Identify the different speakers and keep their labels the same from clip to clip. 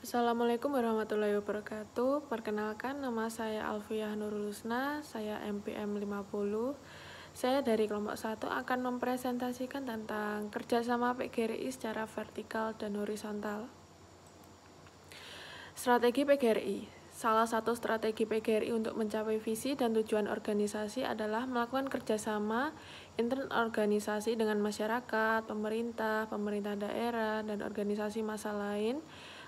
Speaker 1: Assalamualaikum warahmatullahi wabarakatuh. Perkenalkan, nama saya Alfiah Nurul Husna, saya MPM 50. Saya dari kelompok 1 akan mempresentasikan tentang kerjasama PGRI secara vertikal dan horizontal. Strategi PGRI. Salah satu strategi PGRI untuk mencapai visi dan tujuan organisasi adalah melakukan kerjasama intern organisasi dengan masyarakat, pemerintah daerah, dan organisasi massa lain,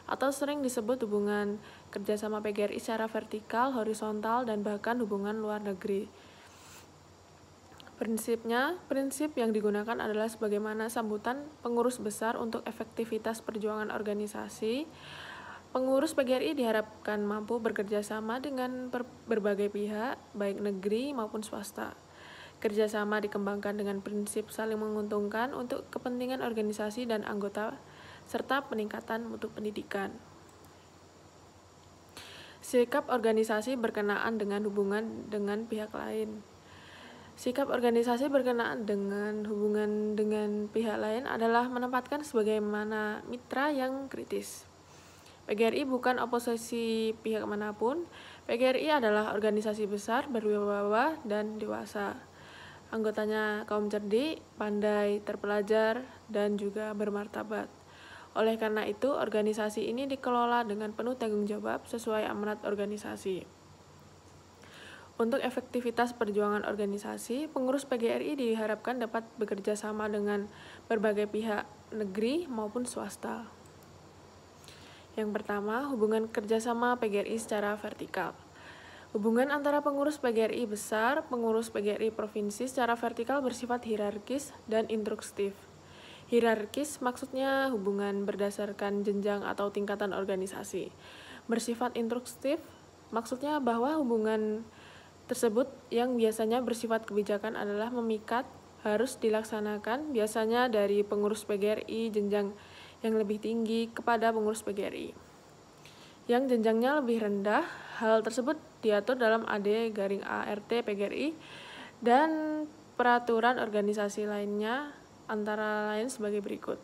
Speaker 1: atau sering disebut hubungan kerjasama PGRI secara vertikal, horizontal, dan bahkan hubungan luar negeri. Prinsip yang digunakan adalah sebagaimana sambutan pengurus besar untuk efektivitas perjuangan organisasi. Pengurus PGRI diharapkan mampu bekerja sama dengan berbagai pihak, baik negeri maupun swasta. Kerjasama dikembangkan dengan prinsip saling menguntungkan untuk kepentingan organisasi dan anggota, serta peningkatan mutu pendidikan. Sikap organisasi berkenaan dengan hubungan dengan pihak lain. Sikap organisasi berkenaan dengan hubungan dengan pihak lain adalah menempatkan sebagaimana mitra yang kritis. PGRI bukan oposisi pihak manapun. PGRI adalah organisasi besar, berwibawa, dan dewasa. Anggotanya kaum cerdik, pandai, terpelajar, dan juga bermartabat. Oleh karena itu, organisasi ini dikelola dengan penuh tanggung jawab sesuai amanat organisasi. Untuk efektivitas perjuangan organisasi, pengurus PGRI diharapkan dapat bekerja sama dengan berbagai pihak negeri maupun swasta. Yang pertama, hubungan kerjasama PGRI secara vertikal. Hubungan antara pengurus PGRI besar, pengurus PGRI provinsi secara vertikal bersifat hierarkis dan instruktif. Hierarkis maksudnya hubungan berdasarkan jenjang atau tingkatan organisasi. Bersifat instruktif maksudnya bahwa hubungan tersebut yang biasanya bersifat kebijakan adalah memikat, harus dilaksanakan biasanya dari pengurus PGRI jenjang yang lebih tinggi kepada pengurus PGRI yang jenjangnya lebih rendah. Hal tersebut diatur dalam AD/ART PGRI dan peraturan organisasi lainnya, antara lain sebagai berikut.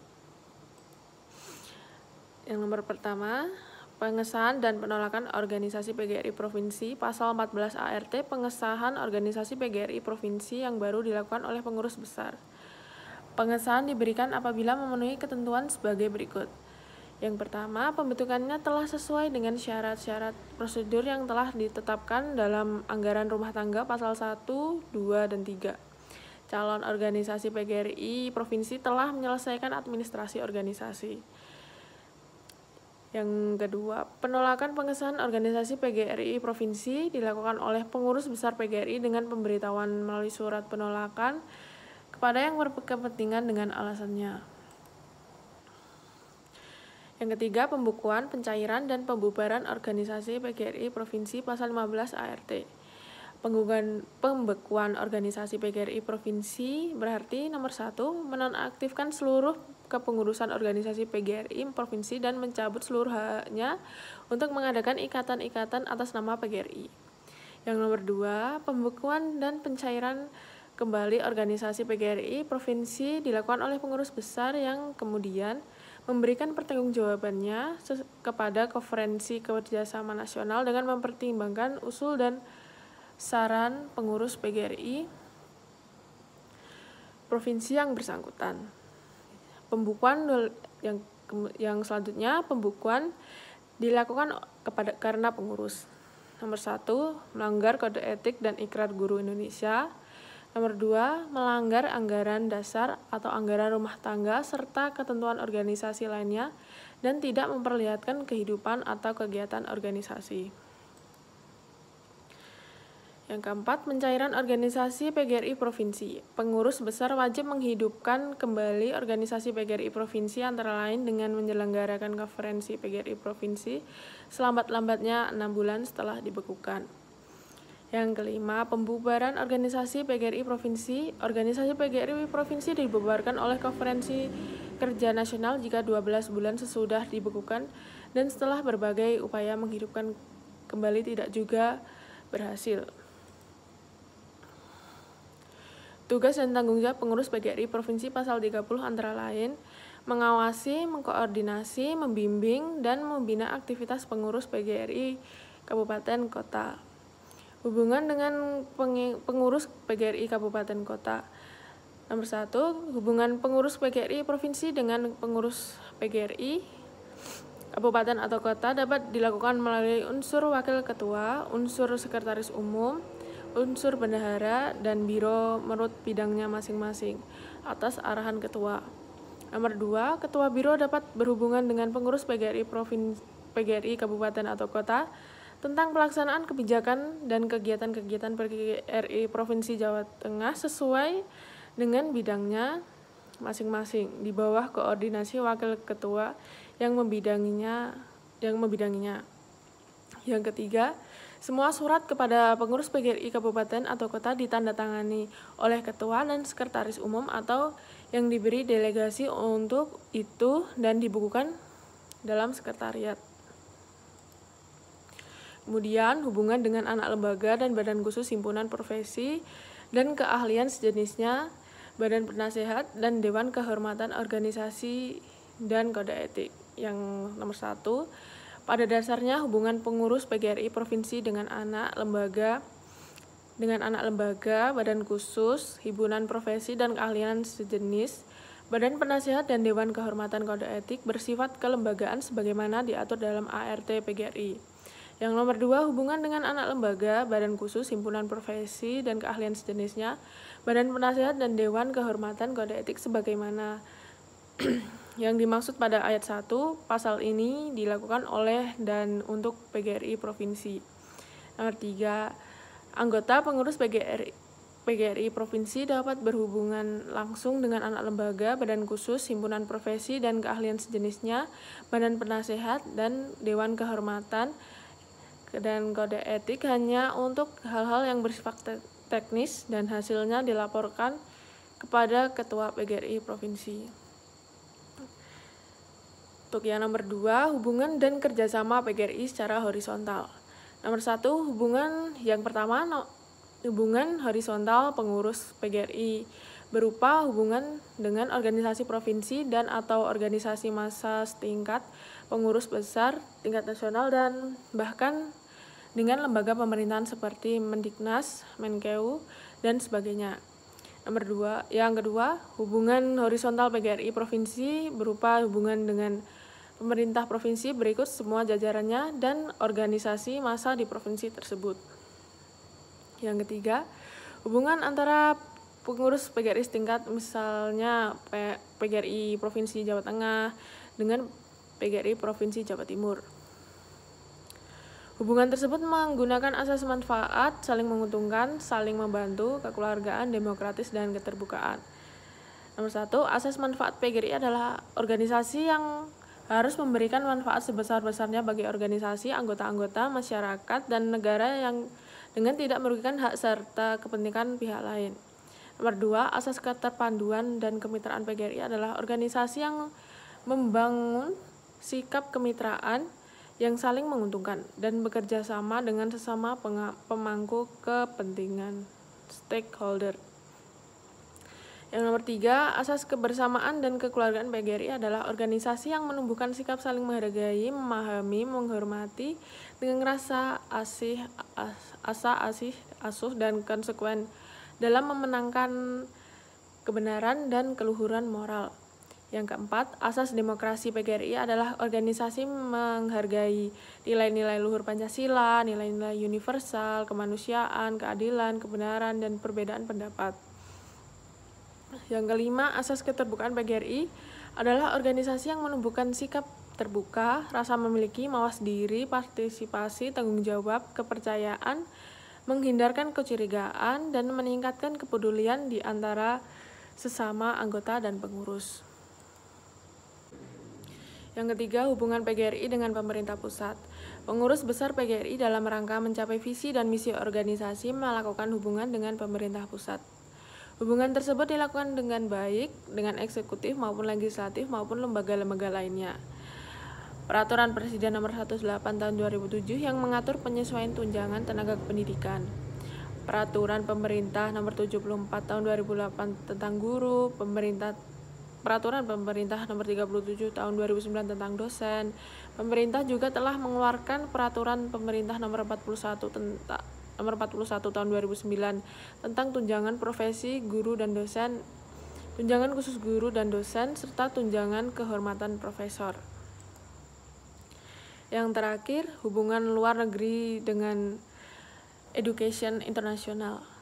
Speaker 1: Yang nomor pertama, pengesahan dan penolakan organisasi PGRI Provinsi. Pasal 14 ART, pengesahan organisasi PGRI Provinsi yang baru dilakukan oleh pengurus besar. Pengesahan diberikan apabila memenuhi ketentuan sebagai berikut. Yang pertama, pembentukannya telah sesuai dengan syarat-syarat prosedur yang telah ditetapkan dalam anggaran rumah tangga pasal 1, 2, dan 3. Calon organisasi PGRI Provinsi telah menyelesaikan administrasi organisasi. Yang kedua, penolakan pengesahan organisasi PGRI Provinsi dilakukan oleh pengurus besar PGRI dengan pemberitahuan melalui surat penolakan kepada yang berkepentingan dengan alasannya. Yang ketiga, pembukuan, pencairan, dan pembubaran organisasi PGRI Provinsi pasal 15 ART. Pembekuan organisasi PGRI Provinsi berarti nomor 1, menonaktifkan seluruh kepengurusan organisasi PGRI Provinsi dan mencabut seluruh haknya untuk mengadakan ikatan-ikatan atas nama PGRI. Yang nomor 2, pembekuan dan pencairan kembali organisasi PGRI Provinsi dilakukan oleh pengurus besar yang kemudian memberikan pertanggungjawabannya kepada Konferensi Kerjasama Nasional dengan mempertimbangkan usul dan saran pengurus PGRI Provinsi yang bersangkutan. Pembukuan yang selanjutnya, pembukuan dilakukan karena pengurus. Nomor 1, melanggar kode etik dan ikrar guru Indonesia. Nomor 2, melanggar anggaran dasar atau anggaran rumah tangga serta ketentuan organisasi lainnya dan tidak memperlihatkan kehidupan atau kegiatan organisasi. Yang keempat, pencairan organisasi PGRI Provinsi. Pengurus besar wajib menghidupkan kembali organisasi PGRI Provinsi antara lain dengan menyelenggarakan konferensi PGRI Provinsi selambat-lambatnya 6 bulan setelah dibekukan. Yang kelima, pembubaran organisasi PGRI Provinsi. Organisasi PGRI Provinsi dibubarkan oleh Konferensi Kerja Nasional jika 12 bulan sesudah dibekukan dan setelah berbagai upaya menghidupkan kembali tidak juga berhasil. Tugas dan tanggung jawab pengurus PGRI Provinsi pasal 30 antara lain mengawasi, mengkoordinasi, membimbing, dan membina aktivitas pengurus PGRI Kabupaten Kota. Hubungan dengan pengurus PGRI Kabupaten Kota. Nomor 1, hubungan pengurus PGRI Provinsi dengan pengurus PGRI Kabupaten atau Kota dapat dilakukan melalui unsur wakil ketua, unsur sekretaris umum, unsur bendahara, dan biro menurut bidangnya masing-masing atas arahan ketua. Nomor 2, ketua biro dapat berhubungan dengan pengurus PGRI Kabupaten atau Kota tentang pelaksanaan kebijakan dan kegiatan-kegiatan PGRI Provinsi Jawa Tengah sesuai dengan bidangnya masing-masing di bawah koordinasi wakil ketua yang membidanginya. Yang ketiga, semua surat kepada pengurus PGRI Kabupaten atau Kota ditandatangani oleh ketua dan sekretaris umum atau yang diberi delegasi untuk itu dan dibukukan dalam sekretariat. Kemudian, hubungan dengan anak lembaga dan badan khusus himpunan profesi dan keahlian sejenisnya, badan penasehat, dan dewan kehormatan organisasi dan kode etik. Yang nomor 1, pada dasarnya hubungan pengurus PGRI Provinsi dengan anak lembaga, badan khusus, himpunan profesi dan keahlian sejenis, badan penasehat, dan dewan kehormatan kode etik bersifat kelembagaan sebagaimana diatur dalam ART PGRI. Yang nomor 2, hubungan dengan anak lembaga, badan khusus, himpunan profesi, dan keahlian sejenisnya, badan penasehat, dan dewan kehormatan kode etik sebagaimana yang dimaksud pada ayat 1, pasal ini dilakukan oleh dan untuk PGRI Provinsi. Nomor 3, anggota pengurus PGRI Provinsi dapat berhubungan langsung dengan anak lembaga, badan khusus, himpunan profesi, dan keahlian sejenisnya, badan penasehat, dan dewan kehormatan dan kode etik hanya untuk hal-hal yang bersifat teknis dan hasilnya dilaporkan kepada Ketua PGRI Provinsi. Untuk yang nomor 2, hubungan dan kerjasama PGRI secara horizontal. Nomor 1, hubungan horizontal pengurus PGRI berupa hubungan dengan organisasi provinsi dan atau organisasi massa setingkat, pengurus besar, tingkat nasional, dan bahkan dengan lembaga pemerintahan seperti Mendiknas, Menkeu, dan sebagainya. Yang kedua, hubungan horizontal PGRI Provinsi berupa hubungan dengan pemerintah provinsi berikut semua jajarannya dan organisasi massa di provinsi tersebut. Yang ketiga, hubungan antara pengurus PGRI setingkat, misalnya PGRI Provinsi Jawa Tengah dengan PGRI Provinsi Jawa Timur. Hubungan tersebut menggunakan asas manfaat, saling menguntungkan, saling membantu, kekeluargaan, demokratis, dan keterbukaan. Nomor 1, asas manfaat PGRI adalah organisasi yang harus memberikan manfaat sebesar-besarnya bagi organisasi, anggota-anggota, masyarakat, dan negara yang dengan tidak merugikan hak serta kepentingan pihak lain. Nomor 2, asas keterpaduan dan kemitraan PGRI adalah organisasi yang membangun sikap kemitraan yang saling menguntungkan dan bekerja sama dengan sesama pemangku kepentingan stakeholder. Yang nomor 3, asas kebersamaan dan kekeluargaan PGRI adalah organisasi yang menumbuhkan sikap saling menghargai, memahami, menghormati dengan rasa asuh dan konsekuen dalam memenangkan kebenaran dan keluhuran moral. Yang keempat, asas demokrasi PGRI adalah organisasi menghargai nilai-nilai luhur Pancasila, nilai-nilai universal, kemanusiaan, keadilan, kebenaran, dan perbedaan pendapat. Yang kelima, asas keterbukaan PGRI adalah organisasi yang menumbuhkan sikap terbuka, rasa memiliki, mawas diri, partisipasi, tanggung jawab, kepercayaan, menghindarkan kecurigaan, dan meningkatkan kepedulian di antara sesama anggota dan pengurus. Yang ketiga, hubungan PGRI dengan pemerintah pusat. Pengurus besar PGRI dalam rangka mencapai visi dan misi organisasi melakukan hubungan dengan pemerintah pusat. Hubungan tersebut dilakukan dengan baik dengan eksekutif maupun legislatif maupun lembaga-lembaga lainnya. Peraturan Presiden Nomor 108 Tahun 2007 yang mengatur penyesuaian tunjangan tenaga kependidikan. Peraturan Pemerintah Nomor 74 Tahun 2008 tentang guru, pemerintah Peraturan Pemerintah Nomor 37 Tahun 2009 tentang dosen. Pemerintah juga telah mengeluarkan Peraturan Pemerintah Nomor 41 Tahun 2009 tentang tunjangan profesi guru dan dosen, tunjangan khusus guru dan dosen, serta tunjangan kehormatan profesor. Yang terakhir, hubungan luar negeri dengan Education International.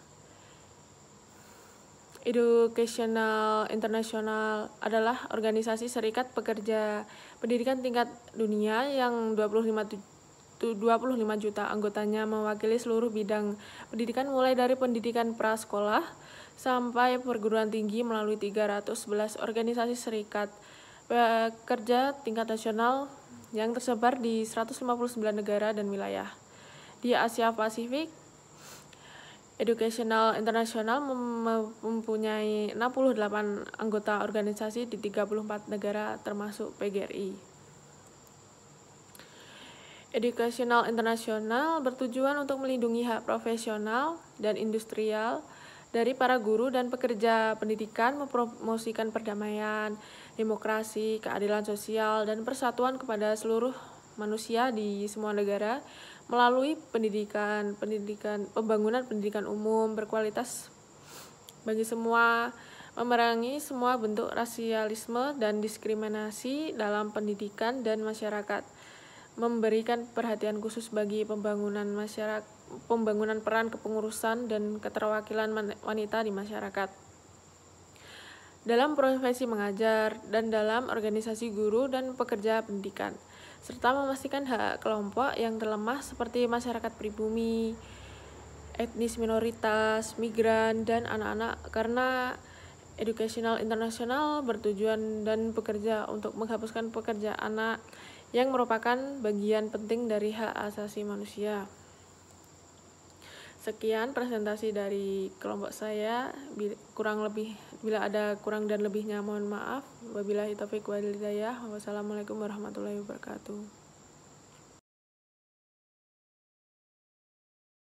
Speaker 1: Educational International adalah organisasi serikat pekerja pendidikan tingkat dunia yang 25 juta anggotanya, mewakili seluruh bidang pendidikan mulai dari pendidikan prasekolah sampai perguruan tinggi melalui 311 organisasi serikat pekerja tingkat nasional yang tersebar di 159 negara dan wilayah. Di Asia Pasifik, Educational International mempunyai 68 anggota organisasi di 34 negara termasuk PGRI. Educational International bertujuan untuk melindungi hak profesional dan industrial dari para guru dan pekerja pendidikan, mempromosikan perdamaian, demokrasi, keadilan sosial, dan persatuan kepada seluruh manusia di semua negara melalui pembangunan pendidikan umum berkualitas bagi semua, memerangi semua bentuk rasialisme dan diskriminasi dalam pendidikan dan masyarakat, memberikan perhatian khusus bagi pembangunan peran kepengurusan dan keterwakilan wanita di masyarakat, dalam profesi mengajar dan dalam organisasi guru dan pekerja pendidikan, serta memastikan hak kelompok yang terlemah seperti masyarakat pribumi, etnis minoritas, migran, dan anak-anak, karena Educational International bertujuan dan bekerja untuk menghapuskan pekerja anak yang merupakan bagian penting dari hak asasi manusia. Sekian presentasi dari kelompok saya. Bila ada kurang dan lebihnya mohon maaf. Wabillahi taufiq wal hidayah. Wassalamualaikum warahmatullahi wabarakatuh.